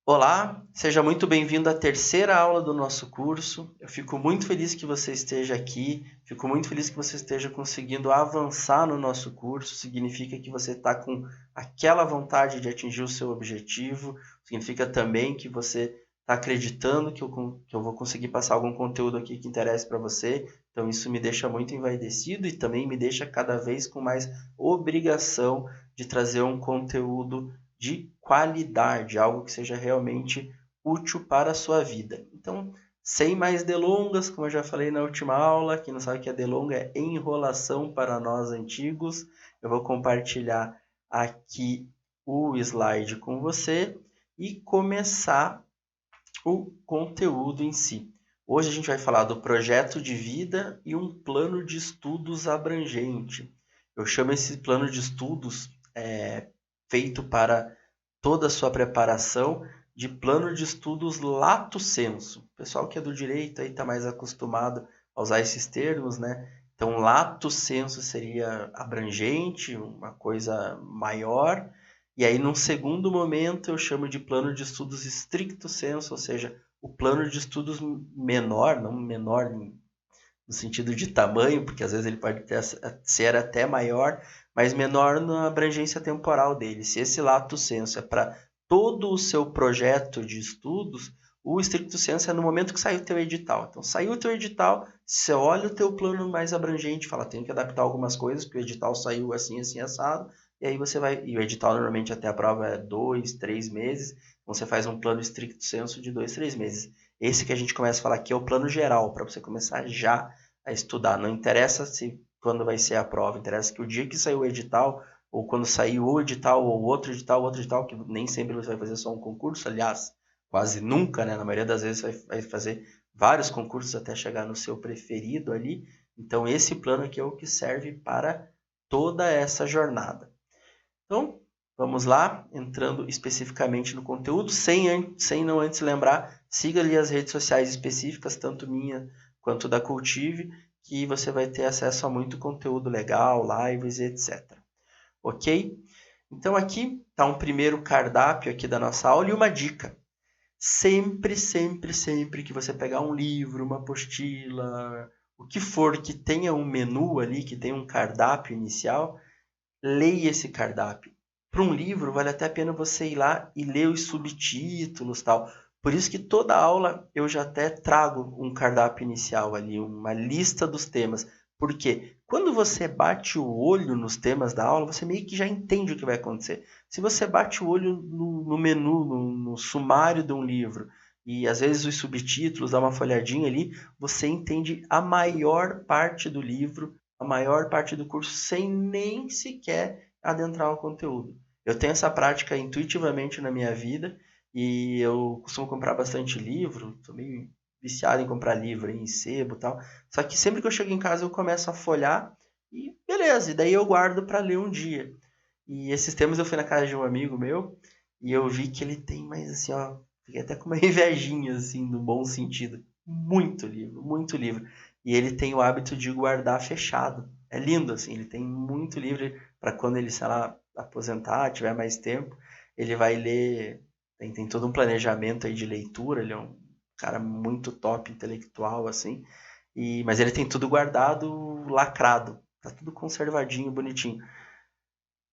Olá, seja muito bem-vindo à terceira aula do nosso curso. Eu fico muito feliz que você esteja aqui, fico muito feliz que você esteja conseguindo avançar no nosso curso. Significa que você está com aquela vontade de atingir o seu objetivo, significa também que você está acreditando que eu vou conseguir passar algum conteúdo aqui que interesse para você. Então, isso me deixa muito envaidecido e também me deixa cada vez com mais obrigação de trazer um conteúdo de qualidade, algo que seja realmente útil para a sua vida. Então, sem mais delongas, como eu já falei na última aula, quem não sabe o que é delonga é enrolação para nós antigos. Eu vou compartilhar aqui o slide com você e começar o conteúdo em si. Hoje a gente vai falar do projeto de vida e um plano de estudos abrangente. Eu chamo esse plano de estudos feito para toda a sua preparação de plano de estudos lato sensu. O pessoal que é do direito aí está mais acostumado a usar esses termos, né? Então, lato sensu seria abrangente, uma coisa maior. E aí, num segundo momento, eu chamo de plano de estudos stricto sensu, ou seja, o plano de estudos menor, não menor no sentido de tamanho, porque às vezes ele pode ser até maior, mas menor na abrangência temporal dele. Se esse lato sensu é para todo o seu projeto de estudos, o stricto sensu é no momento que sai o teu edital. Então, saiu o teu edital, você olha o teu plano mais abrangente, fala, tenho que adaptar algumas coisas, porque o edital saiu assim, assim, assado, e aí você vai, e o edital normalmente até a prova é 2, 3 meses, então você faz um plano stricto sensu de 2, 3 meses. Esse que a gente começa a falar aqui é o plano geral, para você começar já a estudar. Não interessa se quando vai ser a prova, interessa que o dia que saiu o edital, ou quando sair o edital, ou outro edital, que nem sempre você vai fazer só um concurso, aliás, quase nunca, né? Na maioria das vezes vai fazer vários concursos até chegar no seu preferido ali. Então, esse plano aqui é o que serve para toda essa jornada. Então, vamos lá, entrando especificamente no conteúdo, sem não antes lembrar, siga ali as redes sociais específicas, tanto minha quanto da Cultive, que você vai ter acesso a muito conteúdo legal, lives e etc. Ok? Então aqui está um primeiro cardápio aqui da nossa aula e uma dica. Sempre, sempre, sempre que você pegar um livro, uma apostila, o que for que tenha um menu ali, que tenha um cardápio inicial, leia esse cardápio. Para um livro, vale até a pena você ir lá e ler os subtítulos e tal. Por isso que toda aula eu já até trago um cardápio inicial ali, uma lista dos temas. Porque quando você bate o olho nos temas da aula, você meio que já entende o que vai acontecer. Se você bate o olho no menu, no sumário de um livro, e às vezes os subtítulos, dá uma folhadinha ali, você entende a maior parte do livro, a maior parte do curso sem nem sequer adentrar o conteúdo. Eu tenho essa prática intuitivamente na minha vida e eu costumo comprar bastante livro, estou meio viciado em comprar livro em sebo e tal. Só que sempre que eu chego em casa eu começo a folhar e beleza, e daí eu guardo para ler um dia. E esses tempos eu fui na casa de um amigo meu e eu vi que ele tem mais assim, ó, fiquei até com uma invejinha assim, no bom sentido. Muito livro, muito livro. E ele tem o hábito de guardar fechado. É lindo assim, ele tem muito livro para quando ele, sei lá, aposentar, tiver mais tempo, ele vai ler, tem todo um planejamento aí de leitura, ele é um cara muito top intelectual assim. Mas ele tem tudo guardado, lacrado, tá tudo conservadinho, bonitinho.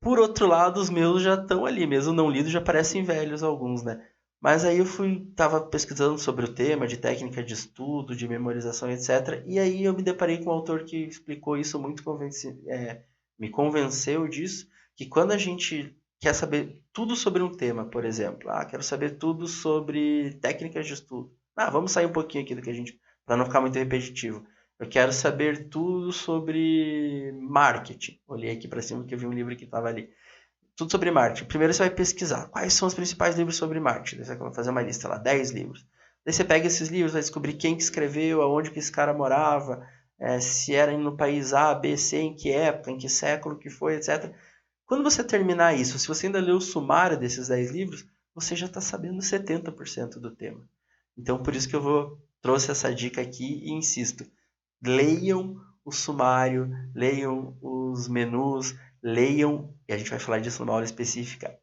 Por outro lado, os meus já estão ali, mesmo não lidos, já parecem velhos alguns, né? Mas aí tava pesquisando sobre o tema de técnica de estudo, de memorização, etc. E aí eu me deparei com um autor que explicou isso muito me convenceu disso, que quando a gente quer saber tudo sobre um tema, por exemplo, quero saber tudo sobre técnicas de estudo. Vamos sair um pouquinho aqui do que a gente, para não ficar muito repetitivo. Eu quero saber tudo sobre marketing. Olhei aqui para cima que eu vi um livro que estava ali. Tudo sobre marketing. Primeiro você vai pesquisar quais são os principais livros sobre marketing. Daí você vai fazer uma lista lá, 10 livros. Daí você pega esses livros, vai descobrir quem que escreveu, aonde que esse cara morava, se era no país A, B, C, em que época, em que século que foi, etc. Quando você terminar isso, se você ainda leu o sumário desses 10 livros, você já está sabendo 70% do tema. Então, por isso que trouxe essa dica aqui e insisto. Leiam o sumário, leiam os menus, leiam, e a gente vai falar disso numa aula específica,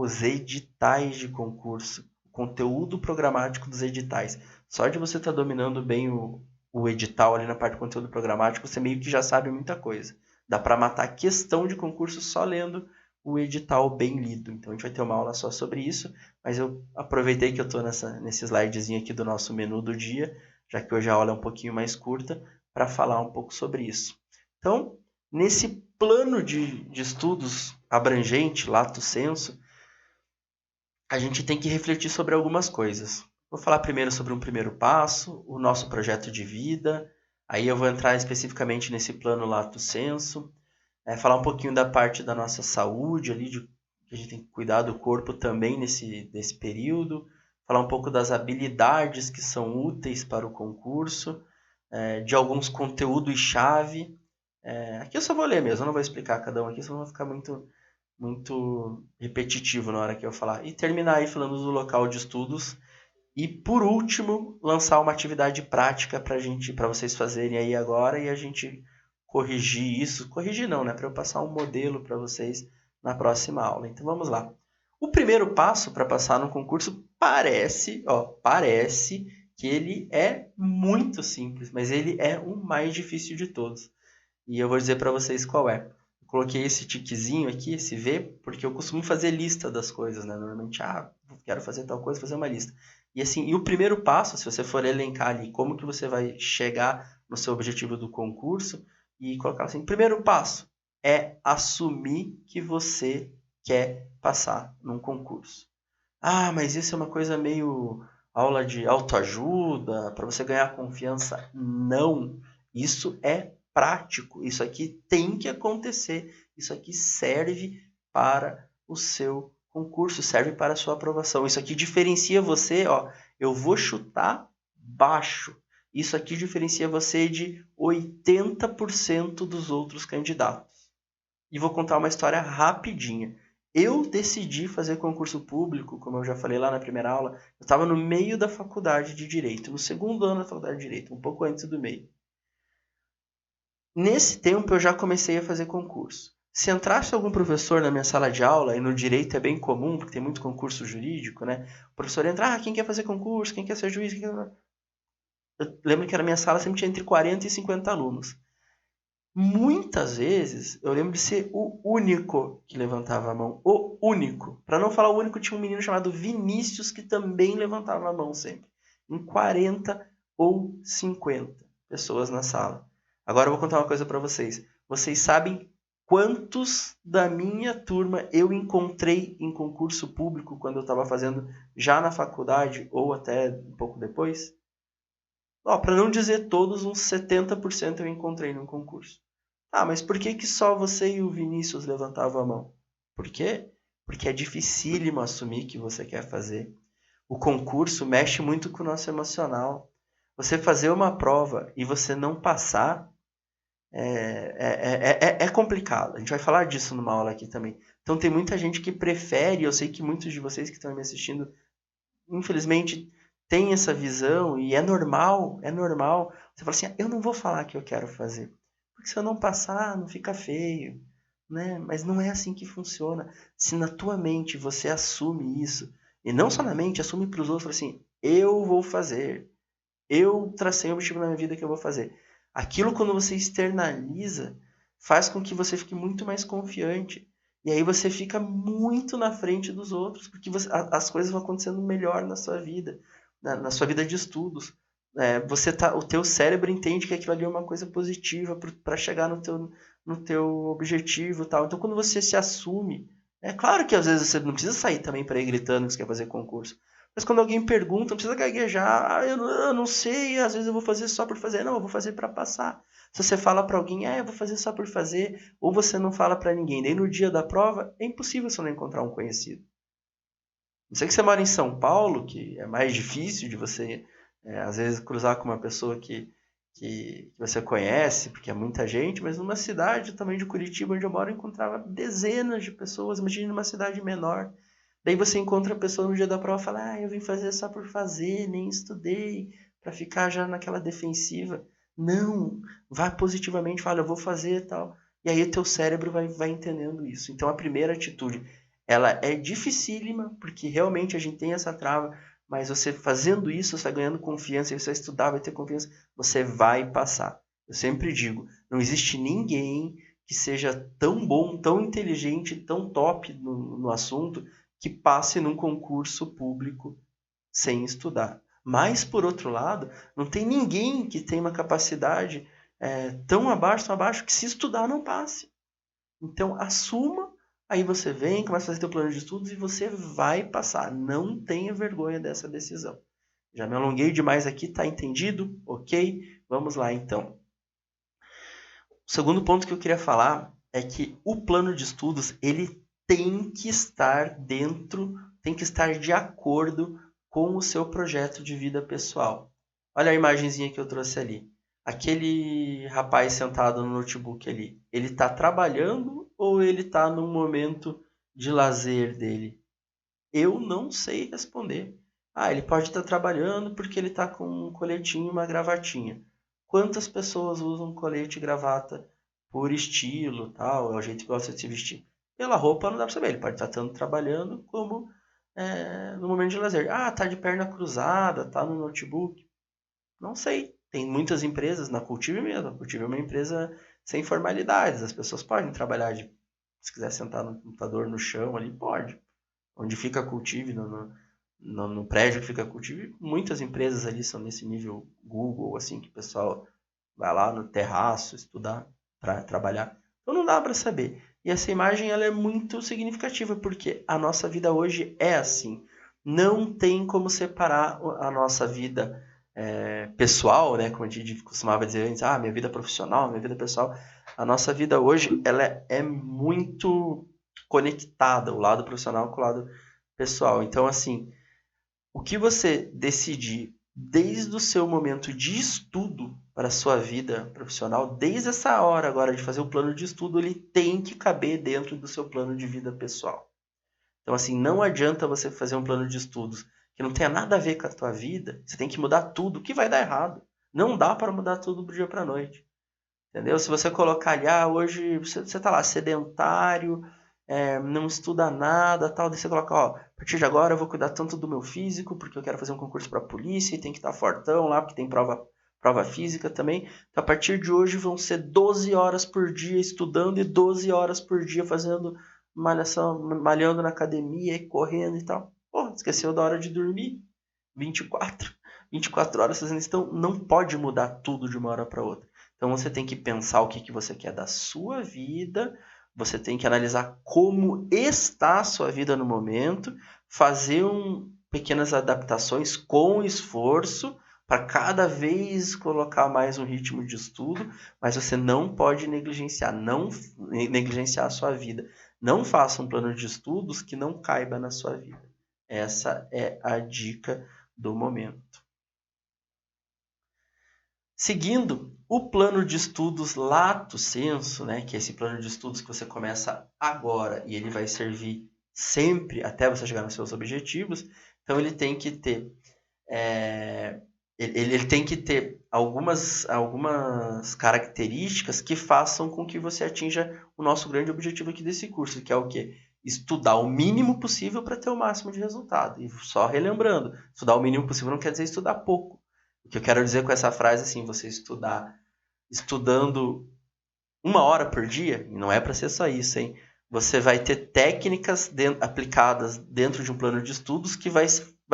os editais de concurso, o conteúdo programático dos editais. Só de você estar dominando bem o edital ali na parte de conteúdo programático, você meio que já sabe muita coisa. Dá para matar a questão de concurso só lendo o edital bem lido. Então a gente vai ter uma aula só sobre isso, mas eu aproveitei que eu estou nesse slidezinho aqui do nosso menu do dia, já que hoje a aula é um pouquinho mais curta, para falar um pouco sobre isso. Então, nesse plano de estudos abrangente, lato sensu, a gente tem que refletir sobre algumas coisas. Vou falar primeiro sobre um primeiro passo, o nosso projeto de vida, aí eu vou entrar especificamente nesse plano lato sensu, falar um pouquinho da parte da nossa saúde ali, que a gente tem que cuidar do corpo também nesse período, falar um pouco das habilidades que são úteis para o concurso, de alguns conteúdos-chave. Aqui eu só vou ler mesmo, eu não vou explicar cada um aqui, senão vai ficar muito repetitivo na hora que eu falar. E terminar aí falando do local de estudos. E por último, lançar uma atividade prática para vocês fazerem aí agora e a gente corrigir isso. Corrigir não, né? Para eu passar um modelo para vocês na próxima aula. Então vamos lá. O primeiro passo para passar no concurso parece que ele é muito simples, mas ele é o mais difícil de todos. E eu vou dizer para vocês qual é. Eu coloquei esse tiquezinho aqui, esse V, porque eu costumo fazer lista das coisas, né? Normalmente, quero fazer tal coisa, fazer uma lista. E assim, e o primeiro passo, se você for elencar ali como que você vai chegar no seu objetivo do concurso e colocar assim, primeiro passo é assumir que você quer passar num concurso. Mas isso é uma coisa meio aula de autoajuda, para você ganhar confiança. Não, isso é prático, isso aqui tem que acontecer, isso aqui serve para o seu concurso, serve para a sua aprovação. Isso aqui diferencia você, eu vou chutar baixo. Isso aqui diferencia você de 80% dos outros candidatos. E vou contar uma história rapidinha. Eu decidi fazer concurso público, como eu já falei lá na primeira aula, eu estava no meio da faculdade de Direito, no segundo ano da faculdade de Direito, um pouco antes do meio. Nesse tempo eu já comecei a fazer concurso. Se entrasse algum professor na minha sala de aula, e no direito é bem comum, porque tem muito concurso jurídico, né? O professor entra, quem quer fazer concurso, quem quer ser juiz, Eu lembro que na minha sala sempre tinha entre 40 e 50 alunos. Muitas vezes eu lembro de ser o único que levantava a mão. O único. Para não falar o único, tinha um menino chamado Vinícius que também levantava a mão sempre. Em 40 ou 50 pessoas na sala. Agora eu vou contar uma coisa para vocês. Vocês sabem quantos da minha turma eu encontrei em concurso público quando eu estava fazendo já na faculdade ou até um pouco depois? Para não dizer todos, uns 70% eu encontrei no concurso. Mas por que só você e o Vinícius levantavam a mão? Por quê? Porque é dificílimo assumir que você quer fazer. O concurso mexe muito com o nosso emocional. Você fazer uma prova e você não passar é complicado. A gente vai falar disso numa aula aqui também. Então tem muita gente que prefere, eu sei que muitos de vocês que estão me assistindo, infelizmente, têm essa visão e é normal. Você fala assim, eu não vou falar que eu quero fazer. Porque se eu não passar, não fica feio, né? Mas não é assim que funciona. Se na tua mente você assume isso, e não só na mente, assume para os outros, assim, eu vou fazer. Eu tracei um objetivo na minha vida que eu vou fazer. Aquilo, quando você externaliza, faz com que você fique muito mais confiante. E aí você fica muito na frente dos outros, porque as coisas vão acontecendo melhor na sua vida, na sua vida de estudos. O teu cérebro entende que aquilo ali é uma coisa positiva para chegar no teu objetivo, tal. Então quando você se assume, é claro que às vezes você não precisa sair também para ir gritando que você quer fazer concurso, mas quando alguém pergunta, não precisa gaguejar, eu não sei, às vezes eu vou fazer só por fazer, não, eu vou fazer para passar. Se você fala para alguém, eu vou fazer só por fazer, ou você não fala para ninguém, daí no dia da prova é impossível você não encontrar um conhecido. Não sei que você mora em São Paulo, que é mais difícil de você às vezes cruzar com uma pessoa que você conhece, porque é muita gente, mas numa cidade também de Curitiba, onde eu moro, eu encontrava dezenas de pessoas. Imagina numa cidade menor. Daí você encontra a pessoa no dia da prova e fala, eu vim fazer só por fazer, nem estudei, para ficar já naquela defensiva. Não, vá positivamente, fala, eu vou fazer e tal. E aí o teu cérebro vai entendendo isso. Então a primeira atitude ela é dificílima, porque realmente a gente tem essa trava, mas você fazendo isso, você vai ganhando confiança, você vai estudar, vai ter confiança, você vai passar. Eu sempre digo, não existe ninguém que seja tão bom, tão inteligente, tão top no assunto, que passe num concurso público sem estudar. Mas, por outro lado, não tem ninguém que tenha uma capacidade tão abaixo, que se estudar não passe. Então, assuma, aí você vem, começa a fazer seu plano de estudos e você vai passar. Não tenha vergonha dessa decisão. Já me alonguei demais aqui, tá entendido? Ok? Vamos lá, então. O segundo ponto que eu queria falar é que o plano de estudos, ele tem que estar de acordo com o seu projeto de vida pessoal. Olha a imagenzinha que eu trouxe ali. Aquele rapaz sentado no notebook ali, ele está trabalhando ou ele está num momento de lazer dele? Eu não sei responder. Ele pode estar trabalhando porque ele está com um coletinho e uma gravatinha. Quantas pessoas usam colete e gravata por estilo, tal, é o jeito que gosta de se vestir? Pela roupa não dá para saber. Ele pode estar tanto trabalhando como no momento de lazer. Tá de perna cruzada, tá no notebook. Não sei. Tem muitas empresas, na Cultive mesmo. A Cultive é uma empresa sem formalidades. As pessoas podem trabalhar se quiser sentar no computador no chão ali, pode. Onde fica a Cultive, no prédio que fica a Cultive, muitas empresas ali são nesse nível Google, assim, que o pessoal vai lá no terraço estudar, trabalhar. Então não dá para saber. E essa imagem ela é muito significativa, porque a nossa vida hoje é assim. Não tem como separar a nossa vida pessoal, né? Como a gente costumava dizer antes, minha vida profissional, minha vida pessoal. A nossa vida hoje ela é muito conectada, o lado profissional com o lado pessoal. Então, assim, o que você decidir desde o seu momento de estudo para a sua vida profissional, desde essa hora agora de fazer o plano de estudo, ele tem que caber dentro do seu plano de vida pessoal. Então, assim, não adianta você fazer um plano de estudos que não tenha nada a ver com a tua vida, você tem que mudar tudo, que vai dar errado. Não dá para mudar tudo do dia para a noite. Entendeu? Se você colocar ali, hoje você está lá sedentário, não estuda nada, tal, daí você coloca, a partir de agora eu vou cuidar tanto do meu físico, porque eu quero fazer um concurso para a polícia e tem que estar fortão lá, porque tem prova física também. Então, a partir de hoje vão ser 12 horas por dia estudando e 12 horas por dia fazendo malhação, malhando na academia e correndo e tal. Esqueceu da hora de dormir. 24 horas fazendo isso, então não pode mudar tudo de uma hora para outra. Então você tem que pensar o que você quer da sua vida, você tem que analisar como está a sua vida no momento, fazer pequenas adaptações com esforço para cada vez colocar mais um ritmo de estudo, mas você não pode negligenciar a sua vida. Não faça um plano de estudos que não caiba na sua vida. Essa é a dica do momento. Seguindo o plano de estudos lato sensu, né, que é esse plano de estudos que você começa agora e ele vai servir sempre até você chegar nos seus objetivos, então ele tem que ter ele tem que ter algumas características que façam com que você atinja o nosso grande objetivo aqui desse curso, que é o quê? Estudar o mínimo possível para ter o máximo de resultado. E só relembrando, estudar o mínimo possível não quer dizer estudar pouco. O que eu quero dizer com essa frase, assim, você estudando 1 hora por dia, e não é para ser só isso, hein? Você vai ter técnicas aplicadas dentro de um plano de estudos que vai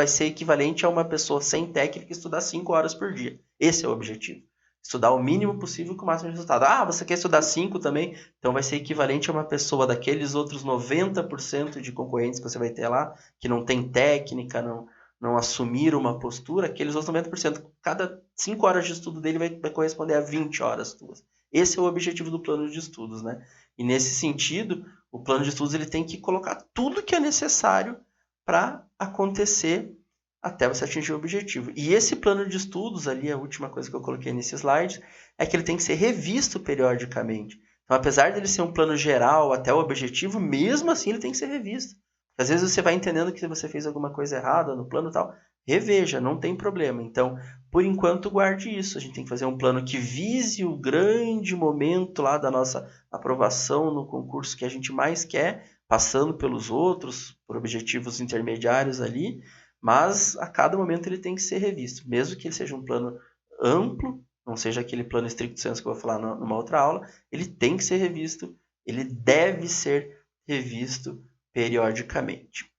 ser equivalente a uma pessoa sem técnica estudar 5 horas por dia. Esse é o objetivo. Estudar o mínimo possível com o máximo de resultado. Você quer estudar 5 também? Então vai ser equivalente a uma pessoa daqueles outros 90% de concorrentes que você vai ter lá, que não tem técnica, não assumir uma postura, aqueles outros 90%, cada 5 horas de estudo dele vai corresponder a 20 horas tuas. Esse é o objetivo do plano de estudos, né? E nesse sentido, o plano de estudos ele tem que colocar tudo que é necessário para acontecer até você atingir o objetivo. E esse plano de estudos, ali, a última coisa que eu coloquei nesse slide, é que ele tem que ser revisto periodicamente. Então, apesar dele ser um plano geral até o objetivo, mesmo assim ele tem que ser revisto. Às vezes você vai entendendo que você fez alguma coisa errada no plano e tal, reveja, não tem problema. Então, por enquanto, guarde isso. A gente tem que fazer um plano que vise o grande momento lá da nossa aprovação no concurso que a gente mais quer, passando pelos outros, por objetivos intermediários ali, mas a cada momento ele tem que ser revisto, mesmo que ele seja um plano amplo, não seja aquele plano estricto sensu que eu vou falar numa outra aula, ele tem que ser revisto, ele deve ser revisto periodicamente.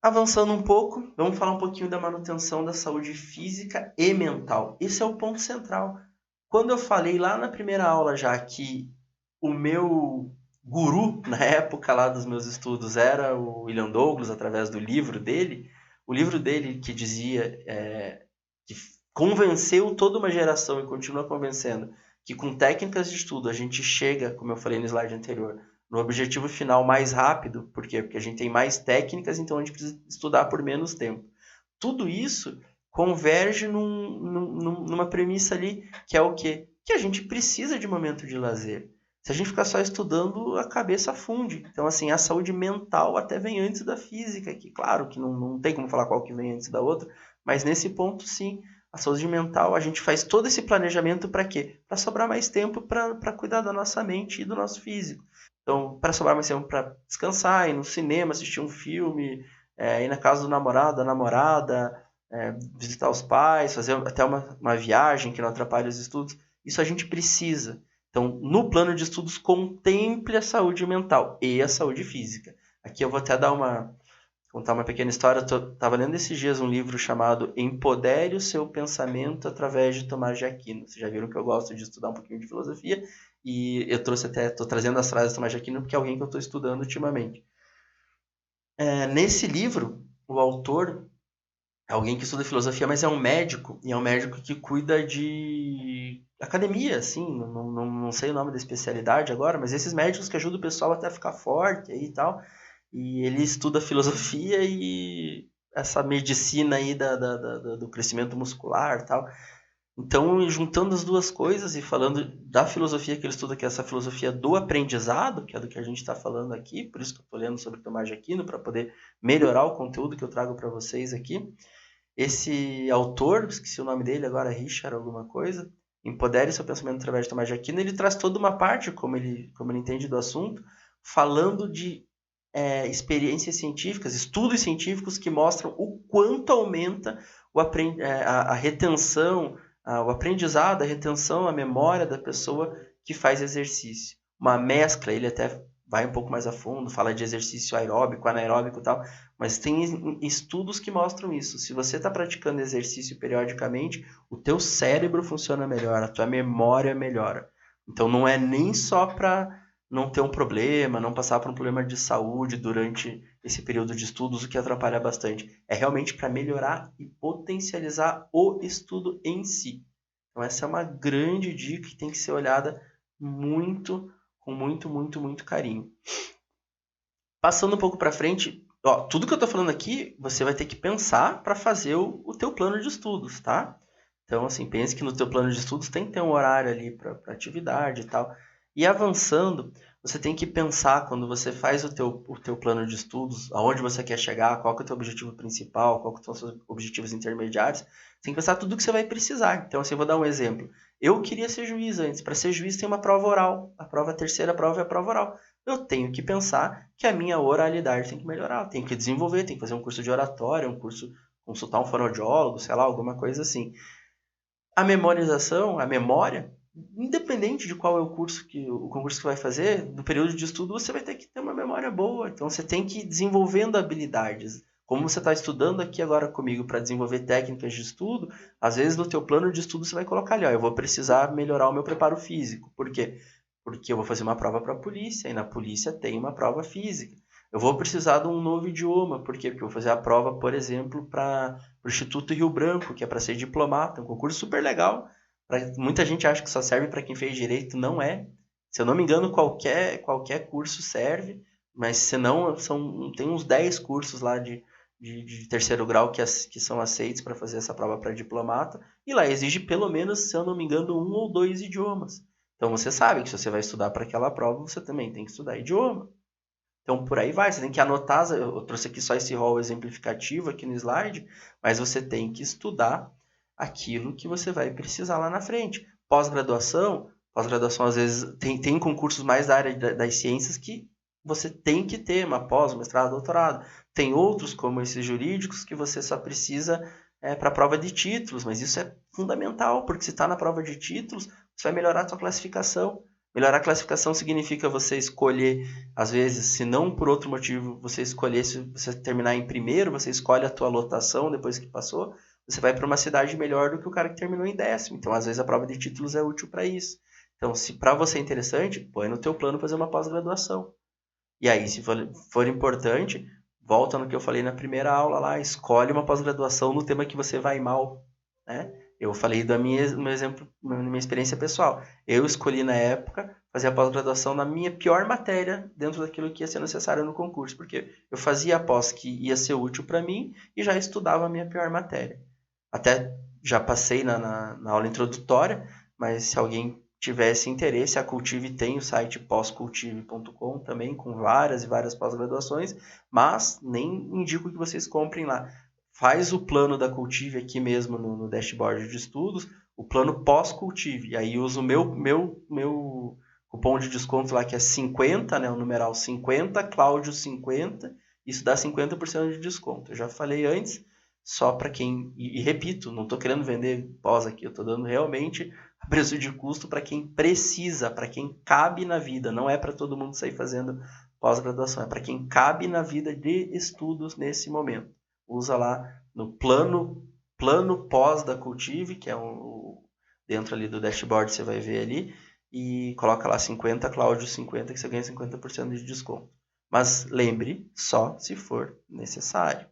Avançando um pouco, vamos falar um pouquinho da manutenção da saúde física e mental. Esse é o ponto central. Quando eu falei lá na primeira aula já que o meu guru, na época lá dos meus estudos, era o William Douglas, através do livro dele, o livro dele que dizia, que convenceu toda uma geração e continua convencendo, que com técnicas de estudo a gente chega, como eu falei no slide anterior, no objetivo final mais rápido. Por quê? Porque a gente tem mais técnicas, então a gente precisa estudar por menos tempo. Tudo isso converge numa premissa ali, que é o quê? Que a gente precisa de momento de lazer. Se a gente ficar só estudando, a cabeça funde. Então, assim, a saúde mental até vem antes da física, que claro que não tem como falar qual que vem antes da outra, mas nesse ponto, sim, a saúde mental, a gente faz todo esse planejamento para quê? Para sobrar mais tempo para cuidar da nossa mente e do nosso físico. Então, para sobrar mais tempo para descansar, ir no cinema, assistir um filme, ir na casa do namorado, da namorada, visitar os pais, fazer até uma viagem que não atrapalhe os estudos. Isso a gente precisa. Então, no plano de estudos, contemple a saúde mental e a saúde física. Aqui eu vou até contar uma pequena história. Estava lendo esses dias um livro chamado Empodere o Seu Pensamento através de Tomás de Aquino. Vocês já viram que eu gosto de estudar um pouquinho de filosofia e eu estou trazendo as frases de Tomás de Aquino porque é alguém que eu estou estudando ultimamente. Nesse livro, o autor é alguém que estuda filosofia, mas é um médico, e é um médico que cuida de academia, assim, não sei o nome da especialidade agora, mas esses médicos que ajudam o pessoal até a ficar forte aí e tal, e ele estuda filosofia e essa medicina aí do crescimento muscular e tal. Então, juntando as duas coisas e falando da filosofia que ele estuda, que é essa filosofia do aprendizado, que é do que a gente está falando aqui, por isso que eu estou lendo sobre Tomás de Aquino, para poder melhorar o conteúdo que eu trago para vocês aqui. Esse autor, esqueci o nome dele agora, Richard alguma coisa, Empodere Seu Pensamento através de Tomás de Aquino, ele traz toda uma parte, como ele entende do assunto, falando de experiências científicas, estudos científicos que mostram o quanto aumenta a retenção, o aprendizado, a retenção, a memória da pessoa que faz exercício. Uma mescla, ele até vai um pouco mais a fundo, fala de exercício aeróbico, anaeróbico e tal, mas tem estudos que mostram isso. Se você está praticando exercício periodicamente, o teu cérebro funciona melhor, a tua memória melhora. Então não é nem só para não ter um problema, não passar por um problema de saúde durante esse período de estudos, o que atrapalha bastante. É realmente para melhorar e potencializar o estudo em si. Então essa é uma grande dica que tem que ser olhada com muito carinho. Passando um pouco para frente, tudo que eu estou falando aqui, você vai ter que pensar para fazer o teu plano de estudos, tá? Então, assim, pense que no teu plano de estudos tem que ter um horário ali para atividade e tal. E avançando, você tem que pensar, quando você faz o teu plano de estudos, aonde você quer chegar, qual que é o teu objetivo principal, qual que são os seus objetivos intermediários, você tem que pensar tudo que você vai precisar. Então, assim, eu vou dar um exemplo. Eu queria ser juiz antes. Para ser juiz tem uma prova oral. A terceira prova é a prova oral. Eu tenho que pensar que a minha oralidade tem que melhorar. Eu tenho que desenvolver, tenho que fazer um curso de oratória, um curso, consultar um fonoaudiólogo, sei lá, alguma coisa assim. A memorização, a memória, independente de qual é o concurso que vai fazer, no período de estudo você vai ter que ter uma memória boa. Então você tem que ir desenvolvendo habilidades. Como você está estudando aqui agora comigo para desenvolver técnicas de estudo, às vezes no teu plano de estudo você vai colocar ali, eu vou precisar melhorar o meu preparo físico. Por quê? Porque eu vou fazer uma prova para a polícia, e na polícia tem uma prova física. Eu vou precisar de um novo idioma. Por quê? Porque eu vou fazer a prova, por exemplo, para o Instituto Rio Branco, que é para ser diplomata. Um concurso super legal. Muita gente acha que só serve para quem fez direito. Não é. Se eu não me engano, qualquer curso serve. Mas se não, tem uns 10 cursos lá de terceiro grau que são aceitos para fazer essa prova para diplomata. E lá exige pelo menos, se eu não me engano, 1 ou 2 idiomas. Então você sabe que se você vai estudar para aquela prova, você também tem que estudar idioma. Então por aí vai, você tem que anotar, eu trouxe aqui só esse rol exemplificativo aqui no slide, mas você tem que estudar aquilo que você vai precisar lá na frente. Pós-graduação às vezes tem concursos mais da área das ciências que você tem que ter uma pós, um mestrado, doutorado. Tem outros, como esses jurídicos, que você só precisa para a prova de títulos, mas isso é fundamental, porque se está na prova de títulos, você vai melhorar a sua classificação. Melhorar a classificação significa você escolher, às vezes, se não por outro motivo, você escolher, se você terminar em primeiro, você escolhe a tua lotação depois que passou, você vai para uma cidade melhor do que o cara que terminou em 10º. Então, às vezes, a prova de títulos é útil para isso. Então, se para você é interessante, põe no teu plano fazer uma pós-graduação. E aí, se for importante, volta no que eu falei na primeira aula lá, escolhe uma pós-graduação no tema que você vai mal, né? Eu falei do meu exemplo, da minha experiência pessoal. Eu escolhi na época fazer a pós-graduação na minha pior matéria dentro daquilo que ia ser necessário no concurso, porque eu fazia a pós que ia ser útil para mim e já estudava a minha pior matéria. Até já passei na aula introdutória, mas se alguém tivesse interesse, a Cultive tem o site pós-cultive.com também, com várias e várias pós-graduações, mas nem indico que vocês comprem lá. Faz o plano da Cultive aqui mesmo no dashboard de estudos, o plano pós-Cultive, e aí usa o meu cupom de desconto lá que é 50, né, o numeral 50, Cláudio 50, isso dá 50% de desconto. Eu já falei antes, só para quem, e repito, não estou querendo vender pós aqui, eu estou dando realmente preço de custo para quem precisa, para quem cabe na vida, não é para todo mundo sair fazendo pós-graduação, é para quem cabe na vida de estudos nesse momento. Usa lá no plano pós da Cultive, que é dentro ali do dashboard você vai ver ali, e coloca lá 50, Cláudio 50, que você ganha 50% de desconto. Mas lembre, só se for necessário.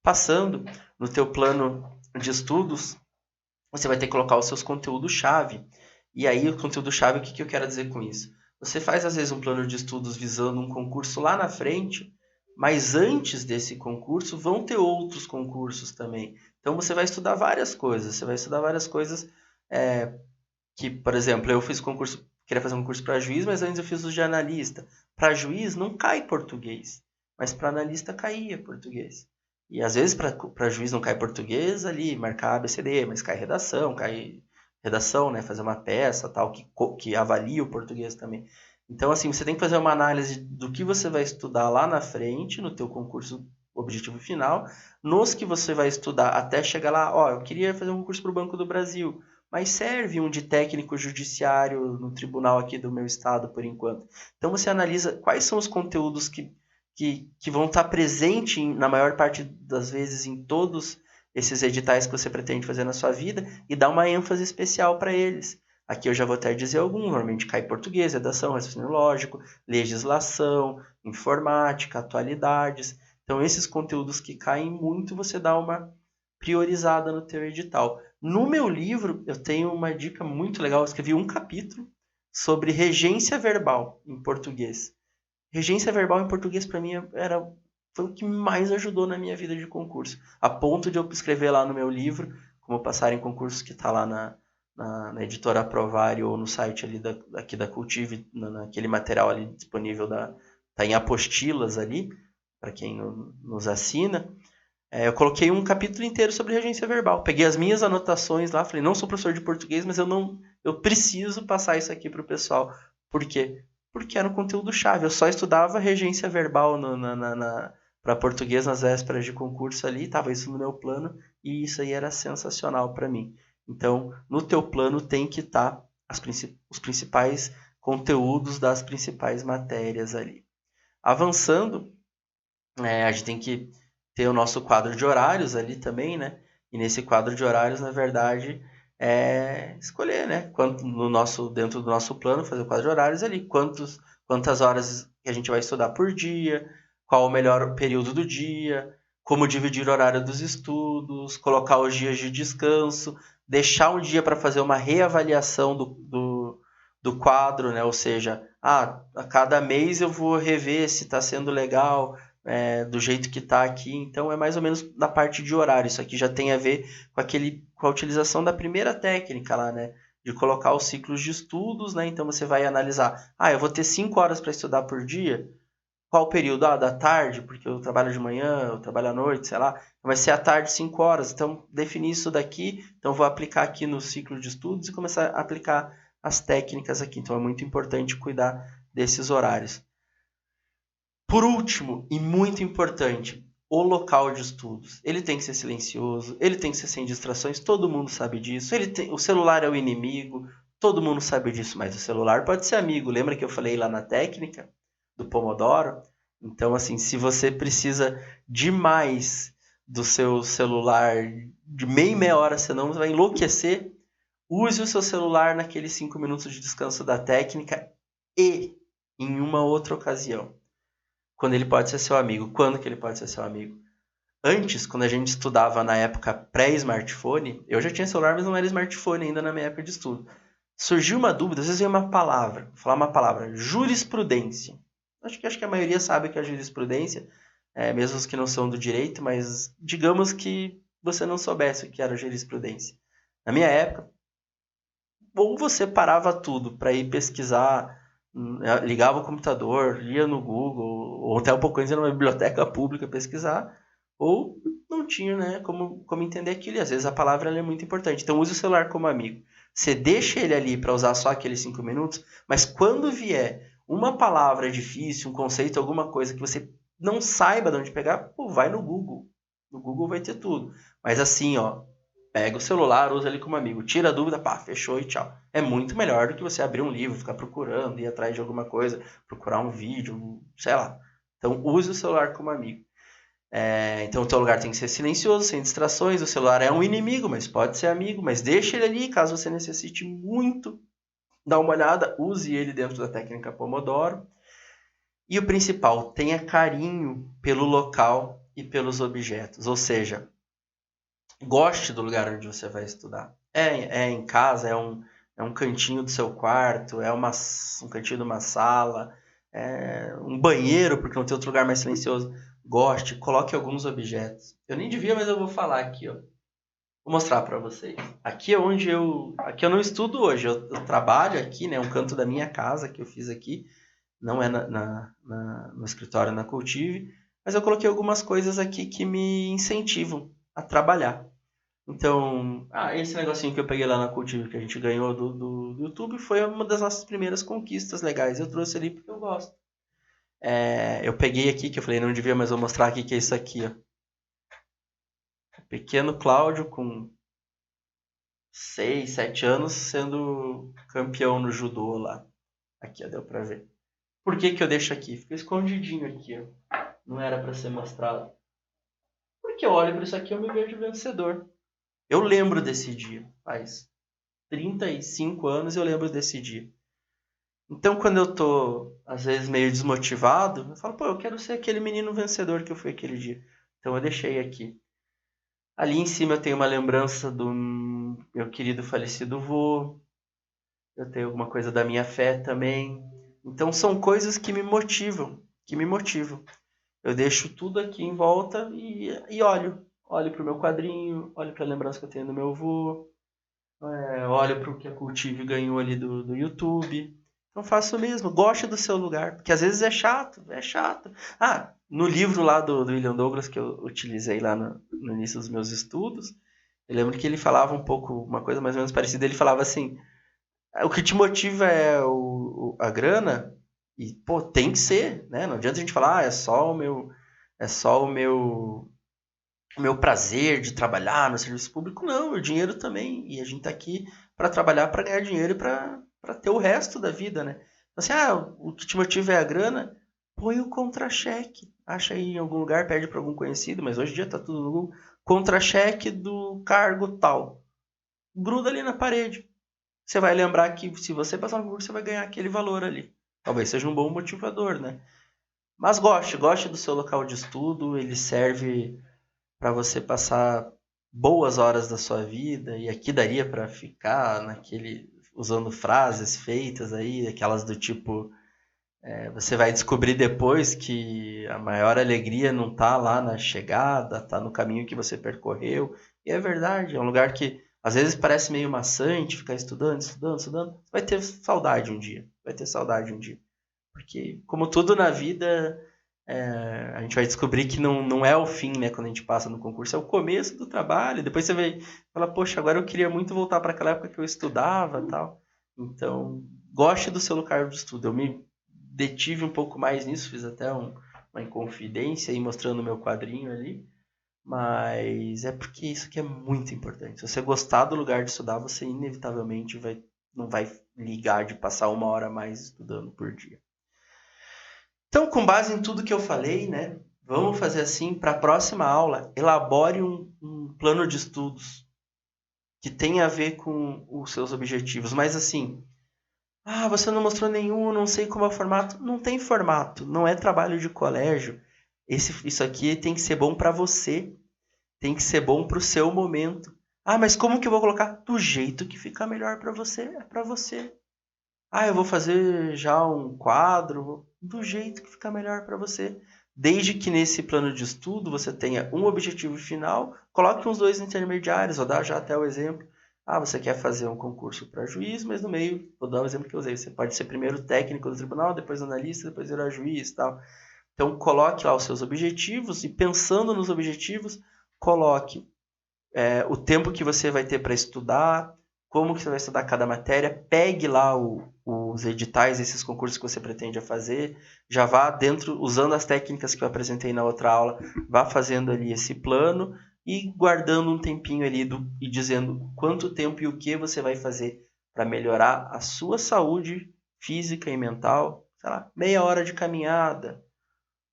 Passando no teu plano de estudos, você vai ter que colocar os seus conteúdos-chave. E aí, o conteúdo-chave, o que eu quero dizer com isso? Você faz, às vezes, um plano de estudos visando um concurso lá na frente, mas antes desse concurso vão ter outros concursos também. Então, você vai estudar várias coisas. Você vai estudar várias coisas que, por exemplo, eu fiz concurso, queria fazer um curso para juiz, mas antes eu fiz o de analista. Para juiz não cai português, mas para analista caía português. E às vezes para juiz não cai português ali, marcar ABCD, mas cai redação, né, fazer uma peça, tal, que avalia o português também. Então, assim, você tem que fazer uma análise do que você vai estudar lá na frente, no teu concurso objetivo final, nos que você vai estudar até chegar lá, ó, eu queria fazer um concurso para o Banco do Brasil, mas serve um de técnico judiciário no tribunal aqui do meu estado por enquanto. Então você analisa quais são os conteúdos que vão estar presentes na maior parte das vezes em todos esses editais que você pretende fazer na sua vida e dá uma ênfase especial para eles. Aqui eu já vou até dizer alguns, normalmente cai português, redação, raciocínio lógico, legislação, informática, atualidades. Então esses conteúdos que caem muito, você dá uma priorizada no teu edital. No meu livro, eu tenho uma dica muito legal, eu escrevi um capítulo sobre regência verbal em português. Regência verbal em português, para mim, foi o que mais ajudou na minha vida de concurso. A ponto de eu escrever lá no meu livro, como passar em concursos que está lá na editora Provário ou no site ali aqui da Cultive, naquele material ali disponível, tá em apostilas ali, para quem nos assina. Eu coloquei um capítulo inteiro sobre regência verbal. Peguei as minhas anotações lá, falei, não sou professor de português, mas eu preciso passar isso aqui para o pessoal. Por quê? Porque era um conteúdo-chave. Eu só estudava regência verbal para português nas vésperas de concurso ali, estava isso no meu plano, e isso aí era sensacional para mim. Então, no teu plano tem que estar os principais conteúdos das principais matérias ali. Avançando, a gente tem que ter o nosso quadro de horários ali também, né? E nesse quadro de horários, na verdade, escolher, né? Dentro do nosso plano, fazer o quadro de horários ali, quantas horas que a gente vai estudar por dia, qual o melhor período do dia, como dividir o horário dos estudos, colocar os dias de descanso, deixar um dia para fazer uma reavaliação do quadro, né? Ou seja, a cada mês eu vou rever se está sendo legal, do jeito que está aqui. Então é mais ou menos na parte de horário. Isso aqui já tem a ver com a utilização da primeira técnica lá, né? De colocar os ciclos de estudos, né? Então você vai analisar, eu vou ter 5 horas para estudar por dia. Qual o período? Da tarde, porque eu trabalho de manhã, eu trabalho à noite, sei lá. Vai ser à tarde 5 horas. Então definir isso daqui, então vou aplicar aqui no ciclo de estudos e começar a aplicar as técnicas aqui. Então é muito importante cuidar desses horários. Por último, e muito importante, o local de estudos. Ele tem que ser silencioso, ele tem que ser sem distrações, todo mundo sabe disso. O celular é o inimigo, todo mundo sabe disso, mas o celular pode ser amigo. Lembra que eu falei lá na técnica do Pomodoro? Então, assim, se você precisa demais do seu celular de meia hora, senão você vai enlouquecer, use o seu celular naqueles 5 minutos de descanso da técnica e em uma outra ocasião. Quando ele pode ser seu amigo. Quando que ele pode ser seu amigo? Antes, quando a gente estudava na época pré-smartphone, eu já tinha celular, mas não era smartphone ainda na minha época de estudo. Surgiu uma dúvida, às vezes vem uma palavra, vou falar uma palavra, jurisprudência. Acho que a maioria sabe o que é jurisprudência, mesmo os que não são do direito, mas digamos que você não soubesse o que era jurisprudência. Na minha época, ou você parava tudo para ir pesquisar, ligava o computador, ia no Google, ou até um pouco antes ia numa biblioteca pública pesquisar, ou não tinha, né, como entender aquilo. E às vezes a palavra é muito importante. Então use o celular como amigo. Você deixa ele ali para usar só aqueles 5 minutos, mas quando vier uma palavra difícil, um conceito, alguma coisa que você não saiba de onde pegar, pô, vai no Google. No Google vai ter tudo. Mas assim, ó, pega o celular, usa ele como amigo. Tira a dúvida, pá, fechou e tchau. É muito melhor do que você abrir um livro, ficar procurando, ir atrás de alguma coisa, procurar um vídeo, sei lá. Então, use o celular como amigo. Então, o teu lugar tem que ser silencioso, sem distrações. O celular é um inimigo, mas pode ser amigo. Mas deixa ele ali, caso você necessite muito. Dá uma olhada, use ele dentro da técnica Pomodoro. E o principal, tenha carinho pelo local e pelos objetos. Ou seja, goste do lugar onde você vai estudar. É em casa, é um cantinho do seu quarto, um cantinho de uma sala, um banheiro, porque não tem outro lugar mais silencioso. Goste, coloque alguns objetos. Eu nem devia, mas eu vou falar aqui, ó. Vou mostrar para vocês. Aqui eu não estudo hoje, eu trabalho aqui, né? Um canto da minha casa que eu fiz aqui. Não é no escritório na Cultive, mas eu coloquei algumas coisas aqui que me incentivam a trabalhar. Então, esse negocinho que eu peguei lá na Cultive que a gente ganhou do YouTube foi uma das nossas primeiras conquistas legais. Eu trouxe ali porque eu gosto. Eu peguei aqui, que eu falei, não devia, mas vou mostrar aqui que é isso aqui, ó. O pequeno Cláudio com 6, 7 anos sendo campeão no judô lá. Aqui, ó, deu pra ver. Por que eu deixo aqui? Fica escondidinho aqui, ó. Não era pra ser mostrado. Porque eu olho pra isso aqui e eu me vejo vencedor. Eu lembro desse dia. Faz 35 anos eu lembro desse dia. Então, quando eu tô, às vezes, meio desmotivado, eu falo, pô, eu quero ser aquele menino vencedor que eu fui aquele dia. Então, eu deixei aqui. Ali em cima eu tenho uma lembrança do meu querido falecido vô. Eu tenho alguma coisa da minha fé também. Então, são coisas que me motivam. Eu deixo tudo aqui em volta e olho. Olho para o meu quadrinho, olho para a lembrança que eu tenho do meu avô, olho para o que a Cultive ganhou ali do YouTube. Então faço o mesmo, goste do seu lugar, porque às vezes é chato. No livro lá do William Douglas que eu utilizei lá no início dos meus estudos, eu lembro que ele falava um pouco, uma coisa mais ou menos parecida, ele falava assim, o que te motiva é a grana, e pô, tem que ser, né? Não adianta a gente falar, é só o meu prazer de trabalhar no serviço público. Não, o dinheiro também. E a gente tá aqui para trabalhar, para ganhar dinheiro e para ter o resto da vida, né? Então, assim, o que te motiva é a grana, põe o contra-cheque. Acha aí em algum lugar, pede para algum conhecido, mas hoje em dia tá tudo no Google. Contra-cheque do cargo tal. Gruda ali na parede. Você vai lembrar que se você passar no concurso, você vai ganhar aquele valor ali. Talvez seja um bom motivador, né? Mas goste do seu local de estudo, ele serve para você passar boas horas da sua vida, e aqui daria para ficar usando frases feitas aí, aquelas do tipo, você vai descobrir depois que a maior alegria não tá lá na chegada, tá no caminho que você percorreu. E é verdade, é um lugar que às vezes parece meio maçante ficar estudando. Vai ter saudade um dia, Porque, como tudo na vida, a gente vai descobrir que não é o fim, né? Quando a gente passa no concurso, é o começo do trabalho. Depois você vai falar, poxa, agora eu queria muito voltar para aquela época que eu estudava, tal. Então, goste do seu local de estudo. Eu me detive um pouco mais nisso, fiz até uma inconfidência aí mostrando o meu quadrinho ali, mas é porque isso aqui é muito importante. Se você gostar do lugar de estudar, você inevitavelmente não vai ligar de passar 1 hora a mais estudando por dia. Então, com base em tudo que eu falei, né, vamos fazer assim, para a próxima aula, elabore um plano de estudos que tenha a ver com os seus objetivos. Mas assim, você não mostrou nenhum, não sei como é o formato. Não tem formato, não é trabalho de colégio. Isso aqui tem que ser bom para você, tem que ser bom para o seu momento. Mas como que eu vou colocar? Do jeito que ficar melhor para você, é para você. Eu vou fazer já um quadro, do jeito que ficar melhor para você. Desde que nesse plano de estudo você tenha um objetivo final, coloque uns 2 intermediários, vou dar já até o exemplo. Você quer fazer um concurso para juiz, mas no meio, vou dar o exemplo que eu usei, você pode ser primeiro técnico do tribunal, depois analista, depois virar juiz e tal. Então coloque lá os seus objetivos e pensando nos objetivos, coloque o tempo que você vai ter para estudar, como que você vai estudar cada matéria, pegue lá os editais desses concursos que você pretende fazer, já vá dentro, usando as técnicas que eu apresentei na outra aula, vá fazendo ali esse plano e guardando um tempinho ali e dizendo quanto tempo e o que você vai fazer para melhorar a sua saúde física e mental, sei lá, meia hora de caminhada,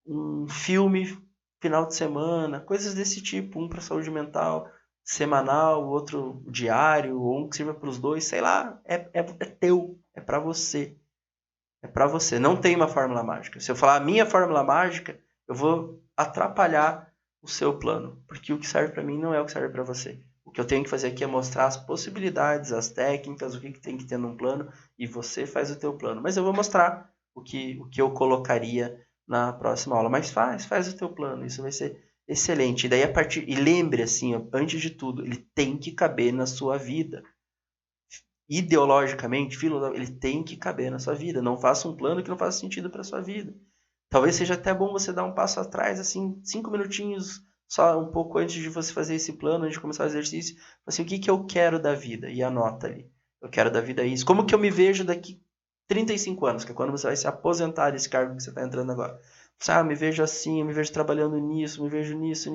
um filme final de semana, coisas desse tipo, um para saúde mental, semanal, outro diário, ou um que sirva para os dois, sei lá, é teu, é para você. É para você, não tem uma fórmula mágica. Se eu falar a minha fórmula mágica, eu vou atrapalhar o seu plano, porque o que serve para mim não é o que serve para você. O que eu tenho que fazer aqui é mostrar as possibilidades, as técnicas, o que tem que ter num plano, e você faz o teu plano. Mas eu vou mostrar o que eu colocaria na próxima aula. Mas faz o teu plano, isso vai ser excelente. E daí e lembre assim, antes de tudo, ele tem que caber na sua vida. Ideologicamente, ele tem que caber na sua vida. Não faça um plano que não faça sentido para sua vida. Talvez seja até bom você dar um passo atrás, assim, 5 minutinhos, só um pouco antes de você fazer esse plano, antes de começar o exercício, assim, o que eu quero da vida? E anota ali. Eu quero da vida isso. Como que eu me vejo daqui 35 anos, que é quando você vai se aposentar desse cargo que você está entrando agora. Eu me vejo assim, eu me vejo trabalhando nisso, me vejo nisso.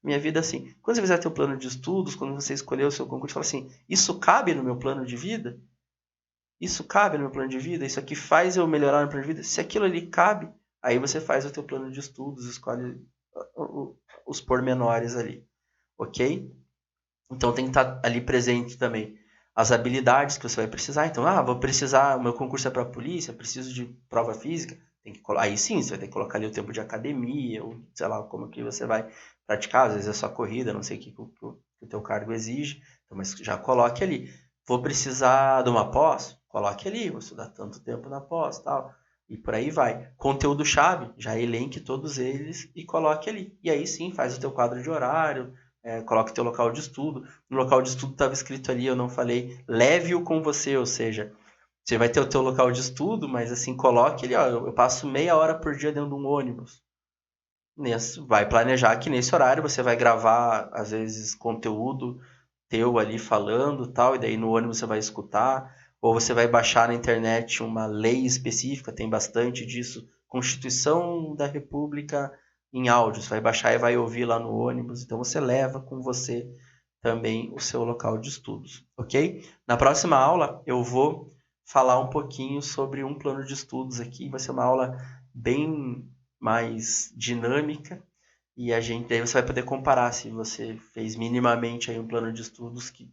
Minha vida assim. Quando você fizer teu plano de estudos, quando você escolher o seu concurso, fala assim, isso cabe no meu plano de vida? Isso cabe no meu plano de vida? Isso aqui faz eu melhorar no plano de vida? Se aquilo ali cabe, aí você faz o teu plano de estudos, escolhe os pormenores ali, ok? Então tem que estar ali presente também as habilidades que você vai precisar. Então, vou precisar, o meu concurso é para a polícia, preciso de prova física, aí sim, você vai ter que colocar ali o tempo de academia, ou sei lá, como que você vai praticar, às vezes é só corrida, não sei o que o teu cargo exige, então, mas já coloque ali. Vou precisar de uma pós? Coloque ali, vou estudar tanto tempo na pós, tal, e por aí vai. Conteúdo-chave, já elenque todos eles e coloque ali. E aí sim, faz o teu quadro de horário, coloque o teu local de estudo. No local de estudo estava escrito ali, eu não falei, leve-o com você, ou seja, você vai ter o teu local de estudo, mas assim, coloque ali, eu passo meia hora por dia dentro de um ônibus. Vai planejar que nesse horário você vai gravar, às vezes, conteúdo teu ali falando tal, e daí no ônibus você vai escutar, ou você vai baixar na internet uma lei específica, tem bastante disso, Constituição da República em áudio, você vai baixar e vai ouvir lá no ônibus, então você leva com você também o seu local de estudos, ok? Na próxima aula eu vou falar um pouquinho sobre um plano de estudos aqui, vai ser uma aula bem mais dinâmica, e daí você vai poder comparar se você fez minimamente aí um plano de estudos que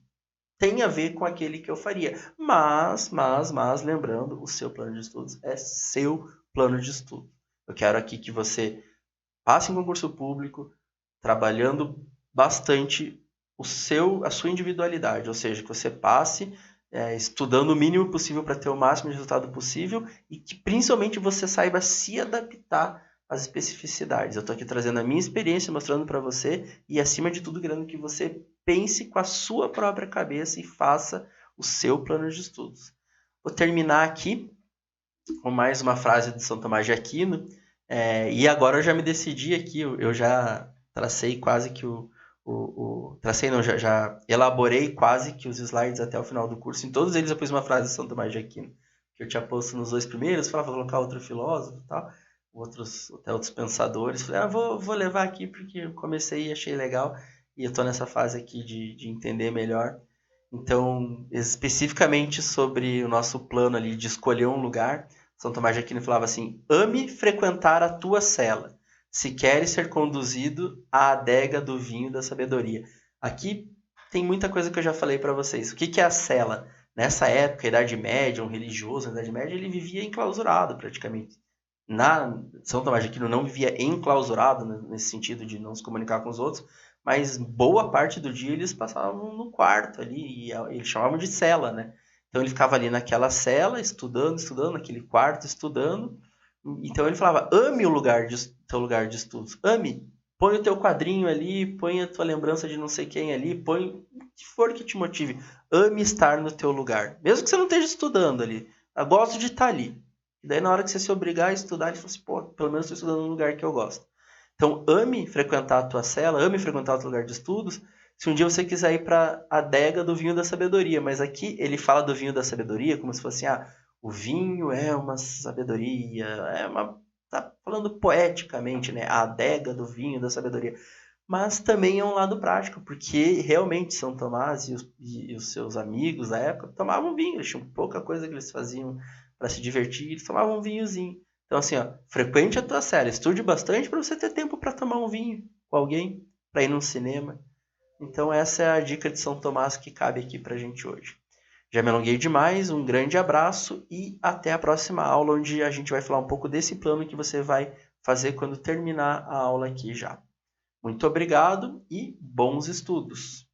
tem a ver com aquele que eu faria. Mas, lembrando, o seu plano de estudos é seu plano de estudo. Eu quero aqui que você passe em concurso público, trabalhando bastante a sua individualidade, ou seja, que você passe estudando o mínimo possível para ter o máximo de resultado possível e que principalmente você saiba se adaptar às especificidades. Eu estou aqui trazendo a minha experiência, mostrando para você e acima de tudo querendo que você pense com a sua própria cabeça e faça o seu plano de estudos. Vou terminar aqui com mais uma frase de São Tomás de Aquino. E agora eu já me decidi aqui, eu já tracei quase que tracei não, já elaborei quase que os slides até o final do curso. Em todos eles eu pus uma frase de São Tomás de Aquino, que eu tinha posto nos 2 primeiros, falava, vou colocar outro filósofo e tal. até outros pensadores. Falei, vou levar aqui porque eu comecei e achei legal e eu estou nessa fase aqui de entender melhor. Então, especificamente sobre o nosso plano ali de escolher um lugar, São Tomás de Aquino falava assim: ame frequentar a tua cela, se queres ser conduzido à adega do vinho da sabedoria. Aqui tem muita coisa que eu já falei para vocês. O que é a cela? Nessa época, Idade Média, um religioso na Idade Média, ele vivia enclausurado praticamente. São Tomás de Aquino não vivia enclausurado, nesse sentido de não se comunicar com os outros, mas boa parte do dia eles passavam no quarto ali, e eles chamavam de cela, né? Então ele ficava ali naquela cela, estudando, naquele quarto, estudando. Então ele falava, ame o teu lugar de estudos, ame. Põe o teu quadrinho ali, põe a tua lembrança de não sei quem ali, põe o que for que te motive. Ame estar no teu lugar. Mesmo que você não esteja estudando ali. Eu gosto de estar ali. E daí na hora que você se obrigar a estudar, ele fala assim, pô, pelo menos estou estudando num lugar que eu gosto. Então, ame frequentar a tua cela, ame frequentar o teu lugar de estudos, se um dia você quiser ir para a adega do vinho da sabedoria. Mas aqui ele fala do vinho da sabedoria como se fosse, o vinho é uma sabedoria, tá falando poeticamente, né? A adega do vinho da sabedoria. Mas também é um lado prático, porque realmente São Tomás e os seus amigos da época tomavam vinho, eles tinham pouca coisa que eles faziam para se divertir, eles tomavam um vinhozinho. Então, assim, frequente a tua cela, estude bastante para você ter tempo para tomar um vinho com alguém, para ir num cinema. Então, essa é a dica de São Tomás que cabe aqui para a gente hoje. Já me alonguei demais, um grande abraço e até a próxima aula, onde a gente vai falar um pouco desse plano que você vai fazer quando terminar a aula aqui já. Muito obrigado e bons estudos!